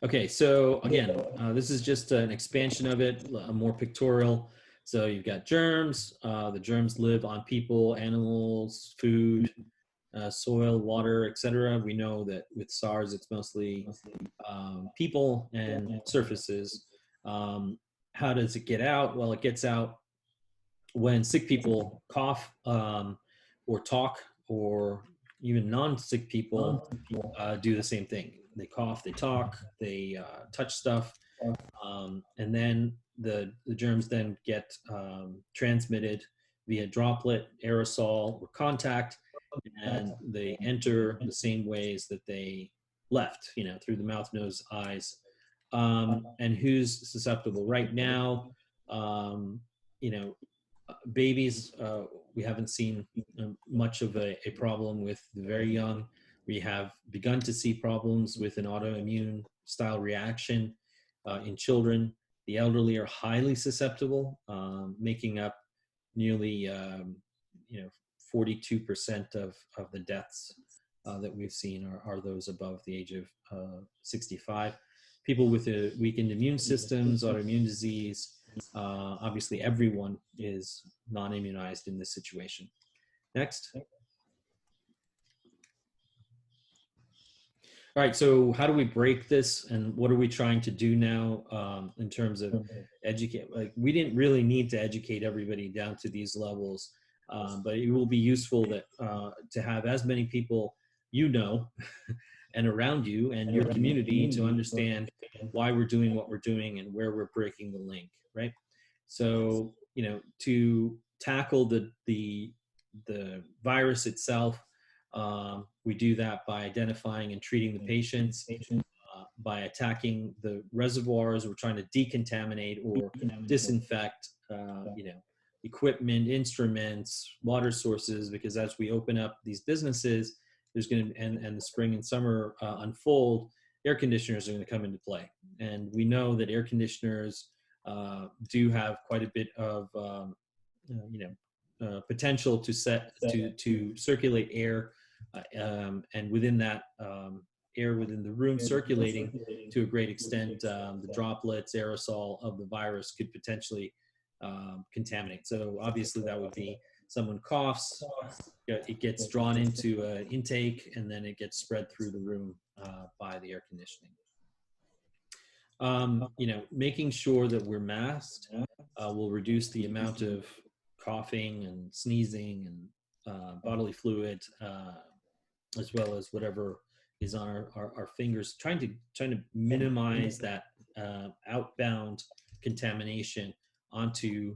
Okay, so again, this is just an expansion of it, a more pictorial. So you've got germs. The germs live on people, animals, food, soil, water, etc. We know that with SARS, it's mostly people and surfaces. Um, how does it get out? Well, it gets out when sick people cough or talk, or even non-sick people do the same thing. They cough, they talk, they touch stuff, and then the germs then get transmitted via droplet, aerosol, or contact, and they enter the same ways that they left, through the mouth, nose, eyes. And who's susceptible right now? Um, you know, Babies, we haven't seen much of a problem with the very young. We have begun to see problems with an autoimmune style reaction in children. The elderly are highly susceptible, making up nearly 42% of the deaths that we've seen are those above the age of 65. People with weakened immune systems, autoimmune disease, obviously, everyone is non-immunized in this situation. Next. All right, so how do we break this, and what are we trying to do now in terms of educate? Like, we didn't really need to educate everybody down to these levels, but it will be useful that to have as many people and around you and your community to understand why we're doing what we're doing and where we're breaking the link, right? So, to tackle the virus itself, we do that by identifying and treating the patients, by attacking the reservoirs. We're trying to decontaminate or disinfect, equipment, instruments, water sources, because as we open up these businesses, there's going to, and the spring and summer unfold, air conditioners are going to come into play. And we know that air conditioners do have quite a bit of, potential to circulate air, and within that air within the room circulating to a great extent, the droplets, aerosol of the virus could potentially contaminate. So obviously that would be someone coughs, it gets drawn into an intake, and then it gets spread through the room by the air conditioning. Making sure that we're masked will reduce the amount of coughing and sneezing and bodily fluid, as well as whatever is on our fingers, trying to minimize that outbound contamination onto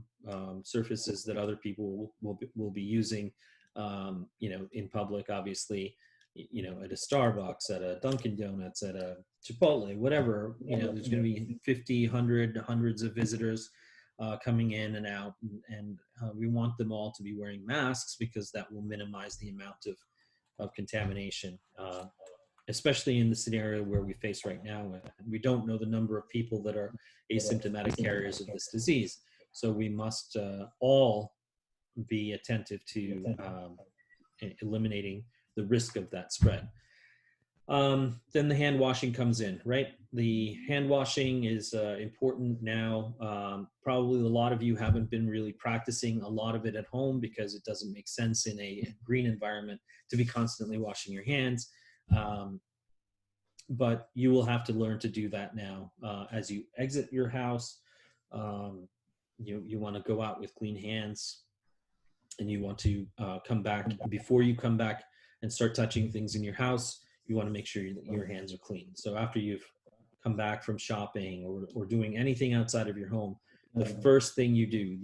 surfaces that other people will be using, in public, obviously, at a Starbucks, at a Dunkin' Donuts, at a Chipotle, whatever, there's going to be 50, 100, hundreds of visitors coming in and out, and we want them all to be wearing masks, because that will minimize the amount of contamination, especially in the scenario where we face right now. We don't know the number of people that are asymptomatic carriers of this disease. So we must all be attentive to eliminating the risk of that spread. Then the hand washing comes in, right? The hand washing is important now. Probably a lot of you haven't been really practicing a lot of it at home, because it doesn't make sense in a green environment to be constantly washing your hands. But you will have to learn to do that now as you exit your house. You want to go out with clean hands, and you want to come back. Before you come back and start touching things in your house, you want to make sure that your hands are clean. So after you've come back from shopping or doing anything outside of your home, the very first thing you do,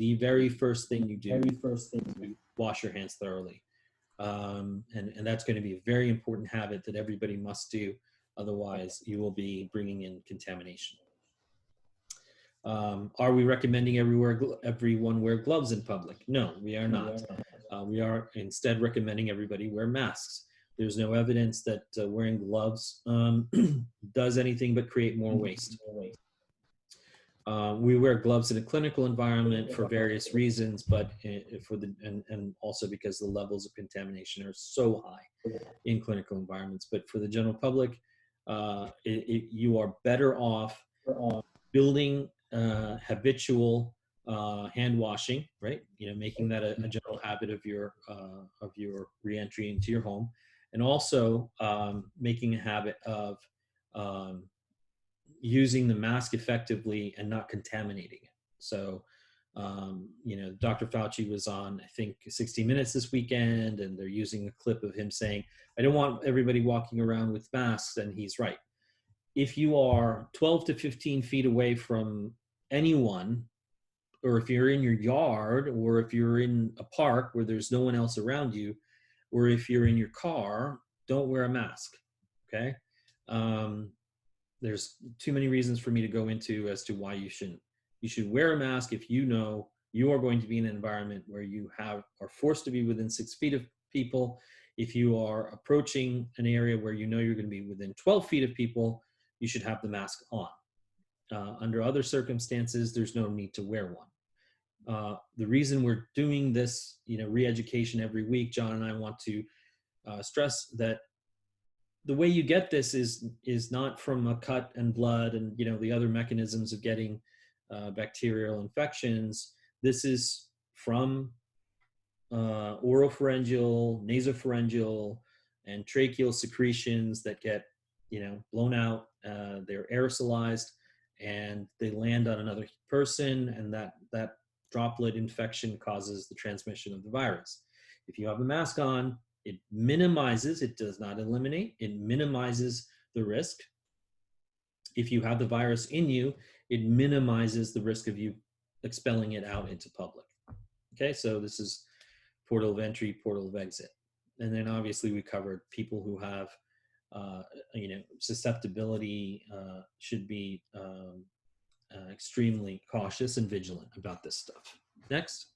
wash your hands thoroughly. And that's going to be a very important habit that everybody must do. Otherwise, you will be bringing in contamination. Are we recommending everyone wear gloves in public? No, we are not. We are instead recommending everybody wear masks. There's no evidence that wearing gloves does anything but create more waste. We wear gloves in a clinical environment for various reasons, but and also because the levels of contamination are so high in clinical environments. But for the general public, you are better off building habitual hand washing, right? You know, making that a general habit of your reentry into your home, and also making a habit of um, using the mask effectively and not contaminating it. So, you know, Dr. Fauci was on, I think, 60 Minutes this weekend, and they're using a clip of him saying, I don't want everybody walking around with masks, and he's right. If you are 12 to 15 feet away from anyone, or if you're in your yard, or if you're in a park where there's no one else around you, or if you're in your car, don't wear a mask. Okay. Um, there's too many reasons for me to go into as to why you shouldn't. You should wear a mask if you know you are going to be in an environment where you are forced to be within 6 feet of people. If you are approaching an area where you know you're going to be within 12 feet of people, you should have the mask on. Under other circumstances, there's no need to wear one. The reason we're doing this, you know, re-education every week, John and I want to stress that the way you get this is not from a cut and blood and, you know, the other mechanisms of getting bacterial infections. This is from oropharyngeal, nasopharyngeal, and tracheal secretions that get, you know, blown out. They're aerosolized and they land on another person, and that droplet infection causes the transmission of the virus. If you have a mask on, it minimizes, it does not eliminate, it minimizes the risk. If you have the virus in you, it minimizes the risk of you expelling it out into public. Okay, so this is portal of entry, portal of exit. And then obviously we covered people who have, you know, susceptibility, should be extremely cautious and vigilant about this stuff. Next.